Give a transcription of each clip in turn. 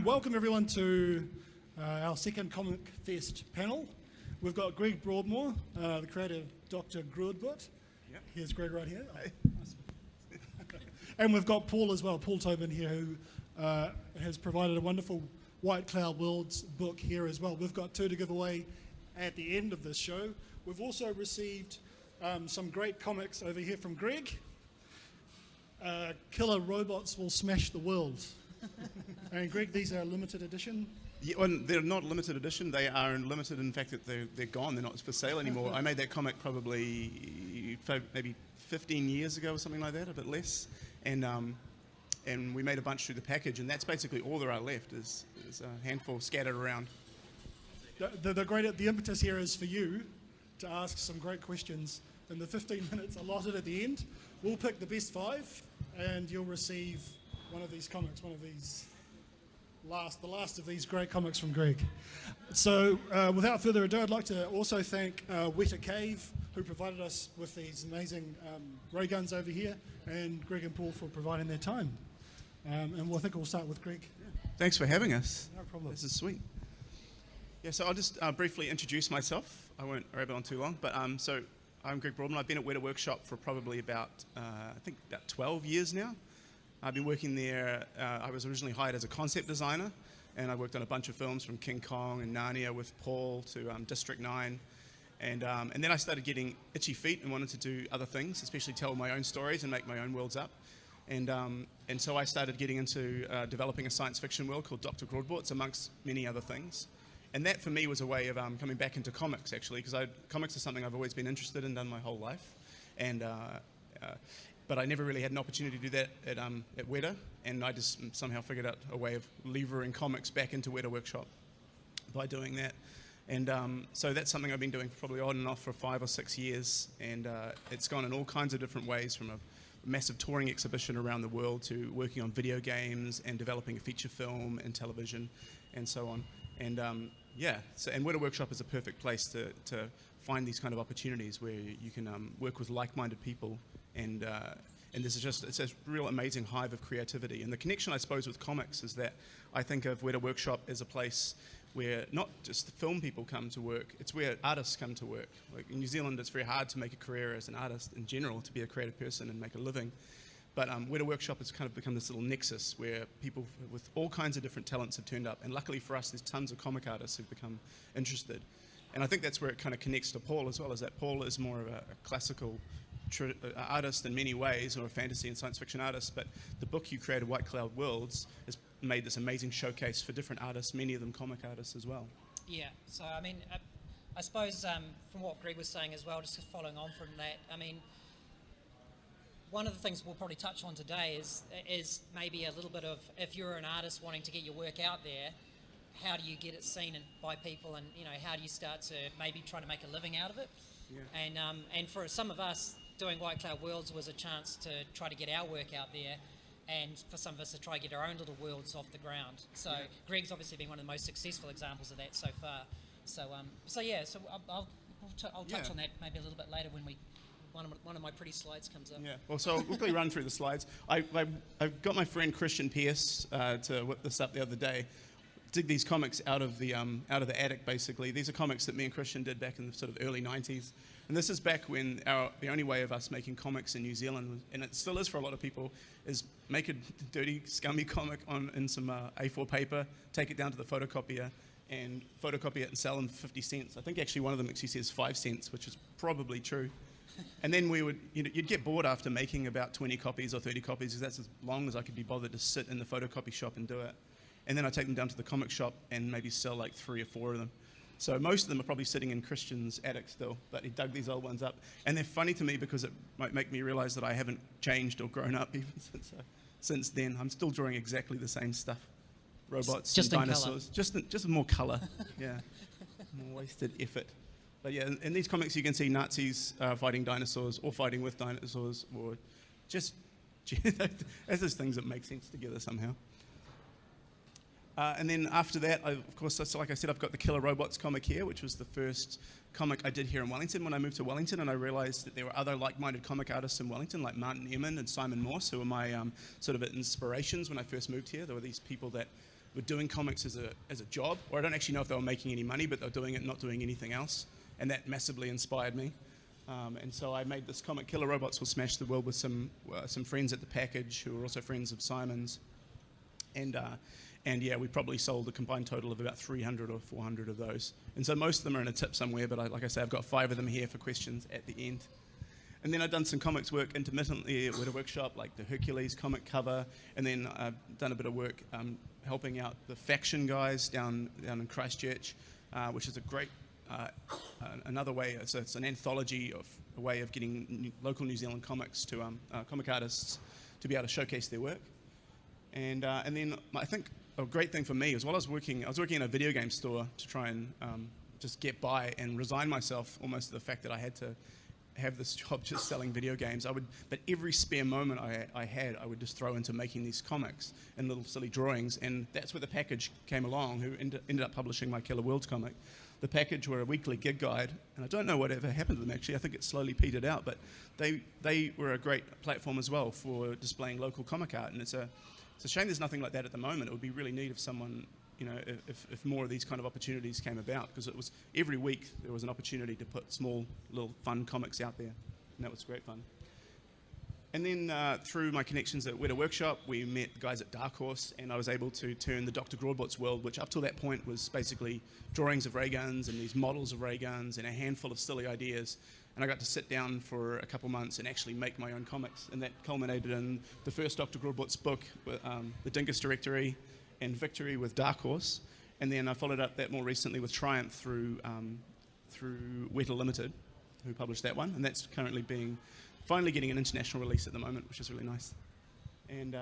Welcome everyone to our second Comicfest panel. We've got Greg Broadmore, the creator of Dr. Grootboot. Yep. Here's Greg right here. Hey. And we've got Paul as well, Paul Tobin here, who has provided a wonderful White Cloud Worlds book here as well. We've got two to give away at the end of this show. We've also received some great comics over here from Greg. Killer Robots Will Smash the World. And Greg, these are limited edition? Yeah, well, they're not limited edition. They are limited in fact that they're gone. They're not for sale anymore. I made that comic probably maybe 15 years ago or something like that, a bit less. And we made a bunch through the package, and that's basically all there are left is a handful scattered around. The impetus here is for you to ask some great questions in the 15 minutes allotted at the end. We'll pick the best 5, and you'll receive one of these comics, the last of these great comics from Greg. So without further ado, I'd like to also thank Weta Cave, who provided us with these amazing ray guns over here, and Greg and Paul for providing their time. And I think we'll start with Greg. Yeah. Thanks for having us. No problem. This is sweet. Yeah, so I'll just briefly introduce myself. I won't rabble on too long, but so I'm Greg Broadmore. I've been at Weta Workshop for probably about 12 years now. I've been working there. I was originally hired as a concept designer, and I worked on a bunch of films from King Kong and Narnia with Paul to District 9. And then I started getting itchy feet and wanted to do other things, especially tell my own stories and make my own worlds up. And so I started getting into developing a science fiction world called Dr. Grootboot, amongst many other things. And that for me was a way of coming back into comics, actually, because comics are something I've always been interested in, done my whole life. And but I never really had an opportunity to do that at Weta, and I just somehow figured out a way of levering comics back into Weta Workshop by doing that. And so that's something I've been doing probably on and off for 5 or 6 years, and it's gone in all kinds of different ways, from a massive touring exhibition around the world to working on video games and developing a feature film and television and so on. And and Weta Workshop is a perfect place to find these kind of opportunities where you can work with like-minded people, and this is just, it's a real amazing hive of creativity. And the connection, I suppose, with comics is that I think of Weta Workshop as a place where not just the film people come to work, it's where artists come to work. Like in New Zealand, it's very hard to make a career as an artist in general, to be a creative person and make a living. But Weta Workshop has kind of become this little nexus where people with all kinds of different talents have turned up. And luckily for us, there's tons of comic artists who've become interested. And I think that's where it kind of connects to Paul as well, is that Paul is more of a classical artist in many ways, or a fantasy and science fiction artist. But the book you created, White Cloud Worlds, has made this amazing showcase for different artists, many of them comic artists as well. Yeah, so I mean, I suppose from what Greg was saying as well, just following on from that, I mean, one of the things we'll probably touch on today is maybe a little bit of, if you're an artist wanting to get your work out there, how do you get it seen by people, and how do you start to maybe try to make a living out of it? Yeah. And for some of us, doing White Cloud Worlds was a chance to try to get our work out there, and for some of us to try to get our own little worlds off the ground. So yeah. Greg's obviously been one of the most successful examples of that so far. So I'll touch on that maybe a little bit later when one of my pretty slides comes up. Yeah. Well, so I'll quickly run through the slides. I got my friend Christian Pierce to whip this up the other day. Dig these comics out of the attic, basically. These are comics that me and Christian did back in the sort of early 90s. And this is back when the only way of us making comics in New Zealand, and it still is for a lot of people, is make a dirty, scummy comic in some A4 paper, take it down to the photocopier, and photocopy it and sell them for 50 cents. I think actually one of them actually says 5 cents, which is probably true. And then you'd get bored after making about 20 copies or 30 copies, because that's as long as I could be bothered to sit in the photocopy shop and do it. And then I take them down to the comic shop and maybe sell like 3 or 4 of them. So most of them are probably sitting in Christian's attic still, but he dug these old ones up. And they're funny to me because it might make me realize that I haven't changed or grown up even since then. I'm still drawing exactly the same stuff. Robots just and in dinosaurs. Just more color. Yeah. More wasted effort. But yeah, in these comics you can see Nazis fighting dinosaurs, or fighting with dinosaurs, or just there's those things that make sense together somehow. And then after that, of course, so like I said, I've got the Killer Robots comic here, which was the first comic I did here in Wellington when I moved to Wellington, and I realized that there were other like-minded comic artists in Wellington, like Martin Emmond and Simon Morse, who were my sort of inspirations when I first moved here. There were these people that were doing comics as a job, or I don't actually know if they were making any money, but they were doing it, not doing anything else, and that massively inspired me. And so I made this comic, Killer Robots Will Smash the World, with some friends at the package who were also friends of Simon's, and yeah, we probably sold a combined total of about 300 or 400 of those. And so most of them are in a tip somewhere, but like I say, I've got 5 of them here for questions at the end. And then I've done some comics work intermittently at Weta Workshop, like the Hercules comic cover, and then I've done a bit of work helping out the Faction guys down in Christchurch, which is a great, another way, it's an anthology of a way of getting local New Zealand comics to comic artists to be able to showcase their work. And then I think a great thing for me, as well as I was working in a video game store to try and just get by and resign myself almost to the fact that I had to have this job just selling video games. But every spare moment I had, I would just throw into making these comics and little silly drawings, and that's where the package came along, who ended up publishing my Killer Worlds comic. The package were a weekly gig guide, and I don't know whatever happened to them actually. I think it slowly petered out, but they were a great platform as well for displaying local comic art, and it's a shame there's nothing like that at the moment. It would be really neat if someone, if more of these kind of opportunities came about, because it was every week there was an opportunity to put small little fun comics out there, and that was great fun. And then through my connections at Weta Workshop, we met the guys at Dark Horse, and I was able to turn the Dr. Grawdbot's world, which up till that point was basically drawings of ray guns and these models of ray guns and a handful of silly ideas. And I got to sit down for a couple months and actually make my own comics, and that culminated in the first Dr. Grawdbot's book, The Dingus Directory, and Victory with Dark Horse. And then I followed up that more recently with Triumph through Weta Limited, who published that one, and that's currently finally getting an international release at the moment, which is really nice. And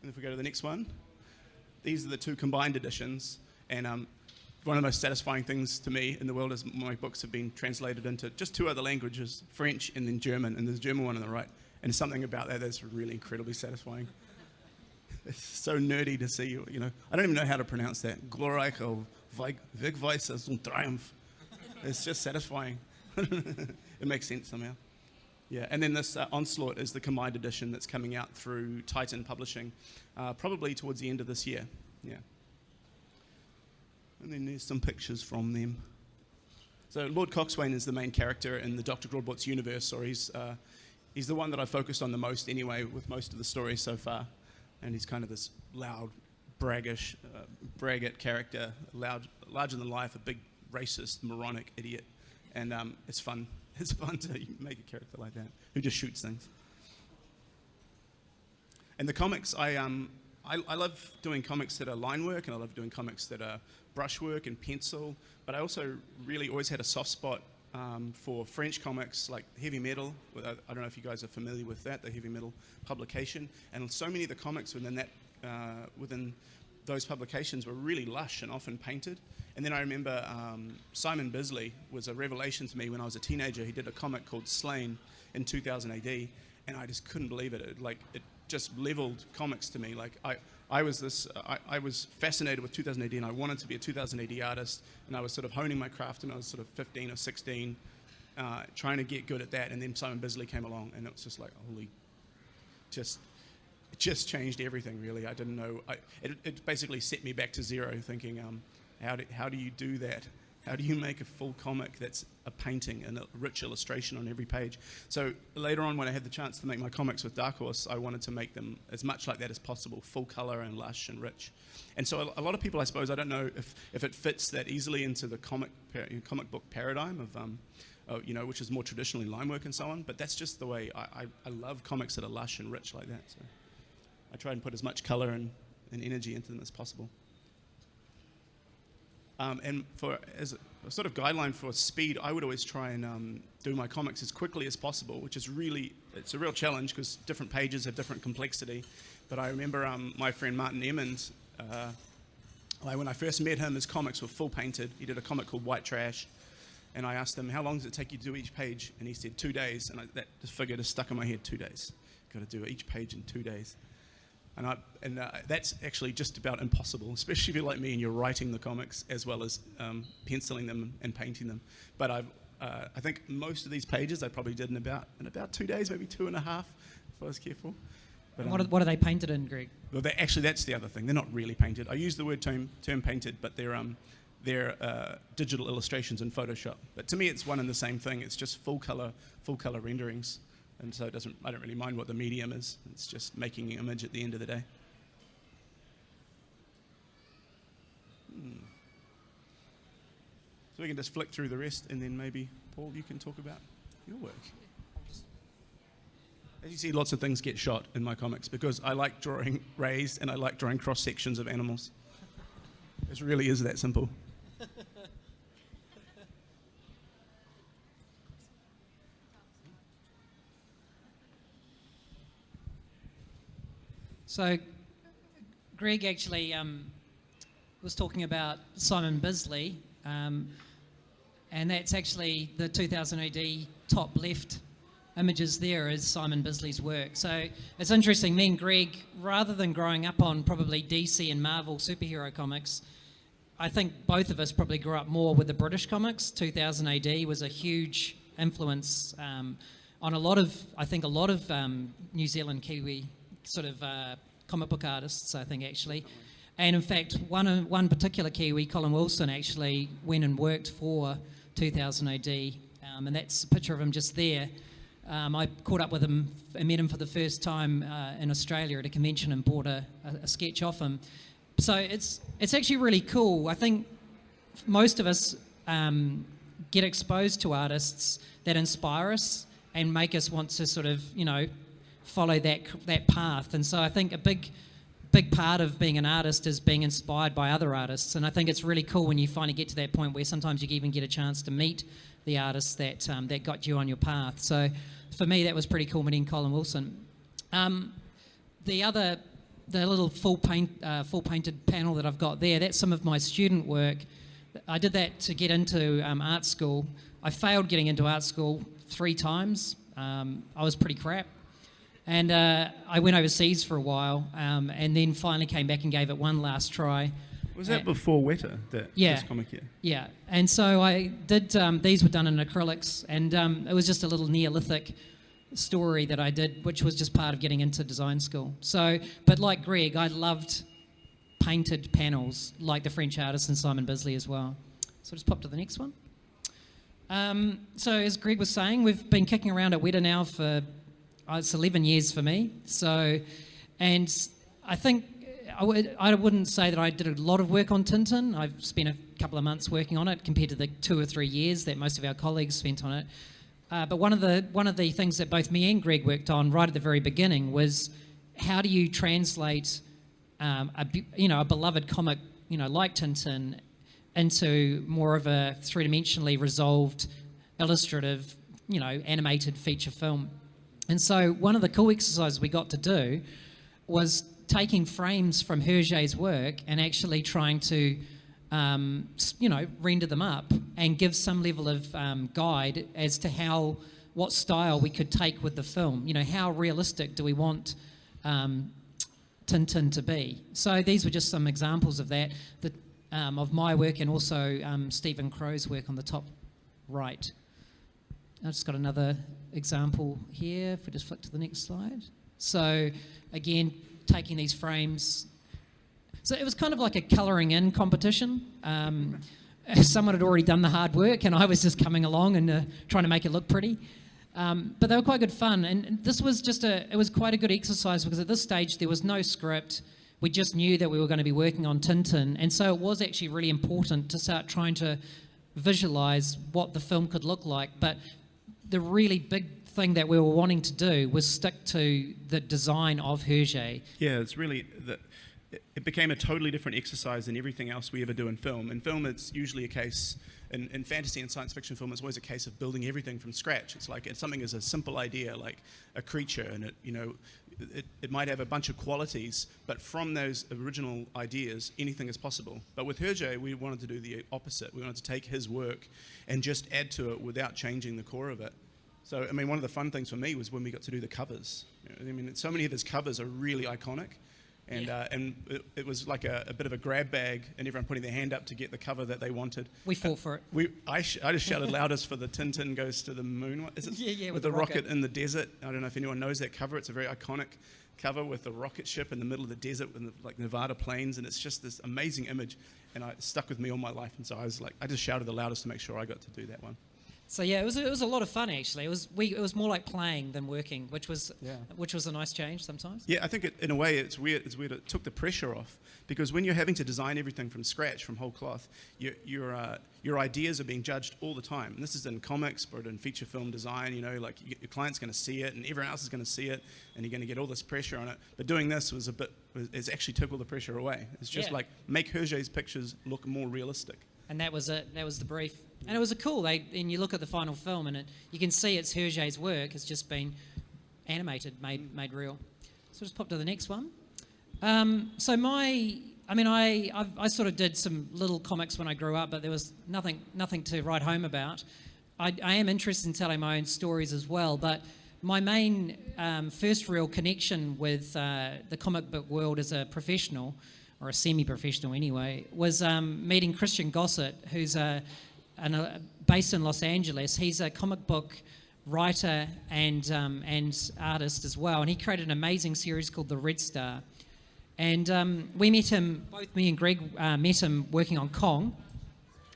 if we go to the next one, these are the 2 combined editions, and one of the most satisfying things to me in the world is my books have been translated into just 2 other languages, French and then German, and there's a German one on the right, and there's something about that that's really incredibly satisfying. It's so nerdy to see, I don't even know how to pronounce that. Glorreich of Wegweis und Triumph. It's just satisfying. It makes sense somehow. Yeah, and then this Onslaught is the combined edition that's coming out through Titan Publishing, probably towards the end of this year. Yeah. And then there's some pictures from them. So Lord Coxswain is the main character in the Dr. Grawdbot's universe, or he's the one that I focused on the most anyway, with most of the stories so far. And he's kind of this loud, braggart character, larger than life, a big racist, moronic idiot. And it's fun. It's fun to make a character like that who just shoots things. And the comics, I love doing comics that are line work, and I love doing comics that are brushwork and pencil. But I also really always had a soft spot for French comics like heavy metal. I don't know if you guys are familiar with that, the heavy metal publication. And so many of the comics within those publications were really lush and often painted. And then I remember Simon Bisley was a revelation to me when I was a teenager. He did a comic called Slain in 2000 AD, and I just couldn't believe it. It just leveled comics to me. Like I was fascinated with 2000 AD, and I wanted to be a 2000 AD artist, and I was sort of honing my craft when I was sort of 15 or 16, trying to get good at that. And then Simon Bisley came along, and it was just like, it just changed everything, really. I didn't know. It basically set me back to zero, thinking, how do you do that? How do you make a full comic that's a painting and a rich illustration on every page? So later on, when I had the chance to make my comics with Dark Horse, I wanted to make them as much like that as possible, full color and lush and rich. And so a lot of people, I suppose, I don't know if it fits that easily into the comic book paradigm of, which is more traditionally line work and so on. But that's just the way I love comics that are lush and rich like that. So I try and put as much color and energy into them as possible. And as a sort of guideline for speed, I would always try and do my comics as quickly as possible, which is it's a real challenge because different pages have different complexity. But I remember my friend Martin Emmons, when I first met him, his comics were full painted. He did a comic called White Trash. And I asked him, how long does it take you to do each page? And he said 2 days. And that figure just stuck in my head, 2 days. Got to do each page in 2 days. And that's actually just about impossible, especially if you're like me and you're writing the comics as well as penciling them and painting them. But I think most of these pages I probably did in about 2 days, maybe 2.5, if I was careful. But, What are they painted in, Greg? well, that's the other thing. They're not really painted. I use the word term painted, but they're digital illustrations in Photoshop. But to me, it's one and the same thing. It's just full color renderings, and so I don't really mind what the medium is. It's just making an image at the end of the day. So we can just flick through the rest, and then maybe Paul, you can talk about your work. As you see, lots of things get shot in my comics because I like drawing rays and I like drawing cross sections of animals. It really is that simple. So, Greg actually was talking about Simon Bisley, and that's actually the 2000 AD top left images there is Simon Bisley's work. So it's interesting, me and Greg, rather than growing up on probably DC and Marvel superhero comics, I think both of us probably grew up more with the British comics. 2000 AD was a huge influence on a lot of New Zealand Kiwi sort of comic book artists, I think, actually. And in fact, one particular Kiwi, Colin Wilson, actually went and worked for 2000 AD, and that's a picture of him just there. I caught up with him and met him for the first time in Australia at a convention and bought a sketch off him. So it's actually really cool. I think most of us get exposed to artists that inspire us and make us want to sort of, follow that path. And so I think a big part of being an artist is being inspired by other artists. And I think it's really cool when you finally get to that point where sometimes you even get a chance to meet the artists that got you on your path. So for me, that was pretty cool meeting Colin Wilson. The little full painted panel that I've got there, that's some of my student work. I did that to get into art school. I failed getting into art school 3 times. I was pretty crap. And I went overseas for a while and then finally came back and gave it one last try. Was that before Weta, this comic year? Yeah. And so I did, these were done in acrylics, and it was just a little Neolithic story that I did, which was just part of getting into design school. So, but like Greg, I loved painted panels, like the French artist and Simon Bisley as well. So just pop to the next one. So as Greg was saying, we've been kicking around at Weta now for, it's 11 years for me. So, and I think, I wouldn't say that I did a lot of work on Tintin. I've spent a couple of months working on it compared to the 2 or 3 years that most of our colleagues spent on it. But one of the things that both me and Greg worked on right at the very beginning was how do you translate a beloved comic, like Tintin, into more of a 3-dimensionally resolved, illustrative, animated feature film. And so one of the cool exercises we got to do was taking frames from Hergé's work and actually trying to, render them up and give some level of guide as to what style we could take with the film. How realistic do we want Tintin to be? So these were just some examples of that, of my work and also Stephen Crow's work on the top right. I've just got another example here, if we just flick to the next slide. So again, taking these frames. So it was kind of like a colouring in competition. Someone had already done the hard work and I was just coming along and trying to make it look pretty. But they were quite good fun. And this was it was quite a good exercise because at this stage there was no script. We just knew that we were going to be working on Tintin. And so it was actually really important to start trying to visualise what the film could look like. But the really big thing that we were wanting to do was stick to the design of Hergé. Yeah, it's really it became a totally different exercise than everything else we ever do in film. In film, it's usually a case, in fantasy and science fiction film, it's always a case of building everything from scratch. It's like something is a simple idea, like a creature, and it might have a bunch of qualities, but from those original ideas, anything is possible. But with Hergé, we wanted to do the opposite. We wanted to take his work and just add to it without changing the core of it. So, one of the fun things for me was when we got to do the covers. So many of his covers are really iconic. And it was like a bit of a grab bag, and everyone putting their hand up to get the cover that they wanted. We fought for it. I just shouted loudest for the Tintin Goes to the Moon. Is it? Yeah, with the rocket in the desert. I don't know if anyone knows that cover. It's a very iconic cover with a rocket ship in the middle of the desert with like Nevada plains, and it's just this amazing image, and it stuck with me all my life. And so I just shouted the loudest to make sure I got to do that one. So yeah, it was a lot of fun actually. It was more like playing than working, which was a nice change sometimes. Yeah, I think in a way it's weird. It's weird. It took the pressure off, because when you're having to design everything from scratch, from whole cloth, your ideas are being judged all the time. And this is in comics, but in feature film design, like your client's going to see it, and everyone else is going to see it, and you're going to get all this pressure on it. But doing this it's actually took all the pressure away. It's just like make Hergé's pictures look more realistic. And that was it. That was the brief. And it was cool. And you look at the final film, and you can see it's Hergé's work. It's just been animated, made real. So just pop to the next one. I sort of did some little comics when I grew up, but there was nothing to write home about. I am interested in telling my own stories as well, but my main first real connection with the comic book world as a professional, or a semi-professional anyway, was meeting Christian Gossett, who's based in Los Angeles. He's a comic book writer and artist as well, and he created an amazing series called The Red Star. And we met him, both me and Greg met him working on Kong.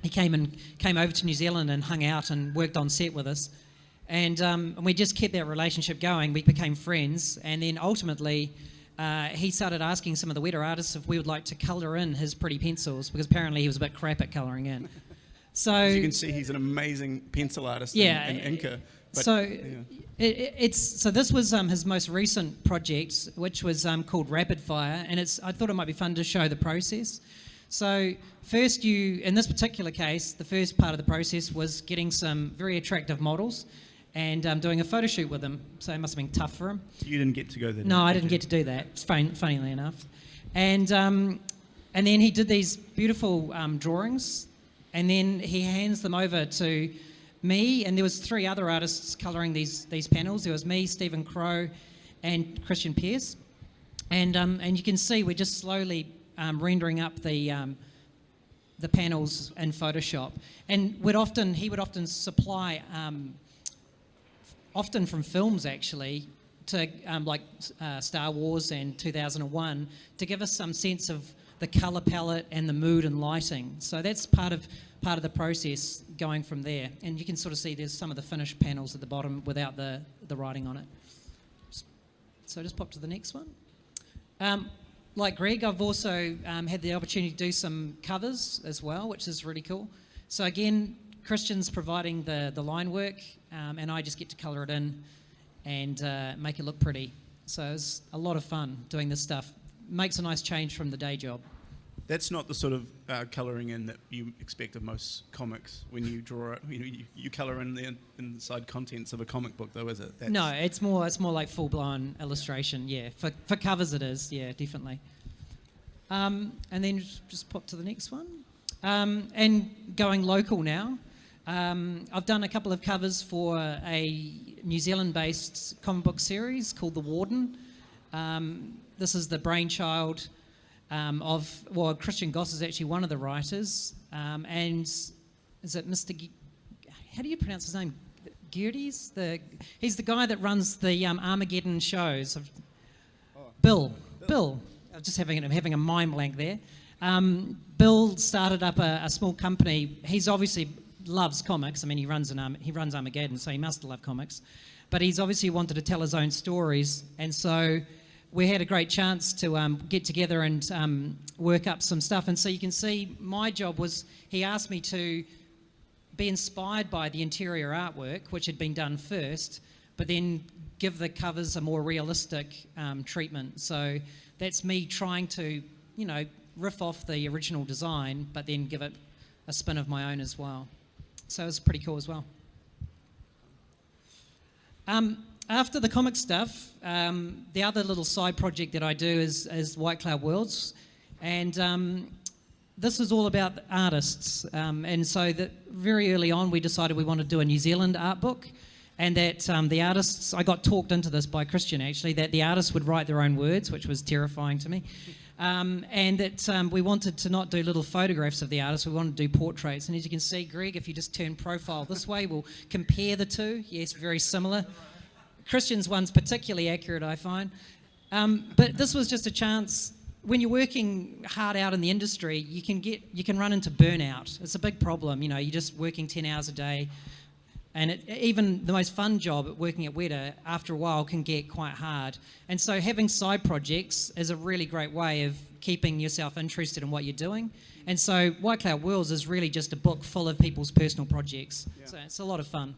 He came over to New Zealand and hung out and worked on set with us. And we just kept that relationship going. We became friends, and then ultimately he started asking some of the Weta artists if we would like to colour in his pretty pencils, because apparently he was a bit crap at colouring in. So as you can see, he's an amazing pencil artist and inker. So this was his most recent project, which was called Rapid Fire, and I thought it might be fun to show the process. So first, in this particular case, the first part of the process was getting some very attractive models and doing a photo shoot with them. So it must have been tough for him. You didn't get to go there? No, I didn't get to do that, funnily enough. And then he did these beautiful drawings, and then he hands them over to me, and there was 3 other artists colouring these panels. There was me, Stephen Crow, and Christian Pearce. And you can see we're just slowly rendering up the panels in Photoshop. And he would often supply, often from films actually, to like Star Wars and 2001, to give us some sense of the colour palette and the mood and lighting. So that's part of the process going from there. And you can sort of see there's some of the finished panels at the bottom without the writing on it. So just pop to the next one. Like Greg, I've also had the opportunity to do some covers as well, which is really cool. So again, Christian's providing the line work, and I just get to colour it in and make it look pretty. So it's a lot of fun doing this stuff. Makes a nice change from the day job. That's not the sort of colouring in that you expect of most comics when you draw it. You colour in the inside contents of a comic book, though, is it? No, it's more like full-blown illustration. Yeah, for covers it is. Yeah, definitely. And then just pop to the next one. And going local now, I've done a couple of covers for a New Zealand-based comic book series called The Warden. This is the brainchild Christian Goss is actually one of the writers, and is it Mr. How do you pronounce his name? Geardes? He's the guy that runs the Armageddon shows. Bill. I'm just having a mind blank there. Bill started up a small company. He's obviously loves comics. I mean, he runs Armageddon, so he must love comics. But he's obviously wanted to tell his own stories, and so we had a great chance to get together and work up some stuff. And so you can see my job was, he asked me to be inspired by the interior artwork, which had been done first, but then give the covers a more realistic treatment. So that's me trying to, riff off the original design, but then give it a spin of my own as well. So it's pretty cool as well. After the comic stuff, the other little side project that I do is White Cloud Worlds, and this is all about artists. And so that very early on, we decided we wanted to do a New Zealand art book, and that the artists, I got talked into this by Christian actually, that the artists would write their own words, which was terrifying to me, and that we wanted to not do little photographs of the artists, we wanted to do portraits. And as you can see, Greg, if you just turn profile this way, we'll compare the two. Yes, very similar. Christian's one's particularly accurate, I find. But this was just a chance. When you're working hard out in the industry, you can run into burnout. It's a big problem. You know, you're just working 10 hours a day, and even the most fun job at working at Weta, after a while, can get quite hard. And so having side projects is a really great way of keeping yourself interested in what you're doing. And so White Cloud Worlds is really just a book full of people's personal projects. Yeah. So it's a lot of fun.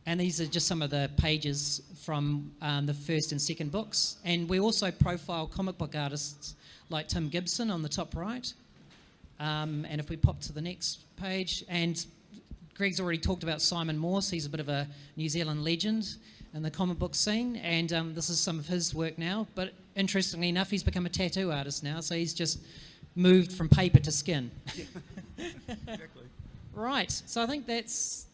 And these are just some of the pages from the first and second books. And we also profile comic book artists like Tim Gibson on the top right. And if we pop to the next page, and Greg's already talked about Simon Morse. He's a bit of a New Zealand legend in the comic book scene. And this is some of his work now. But interestingly enough, he's become a tattoo artist now. So he's just moved from paper to skin. Yeah. Exactly. Right. So I think that's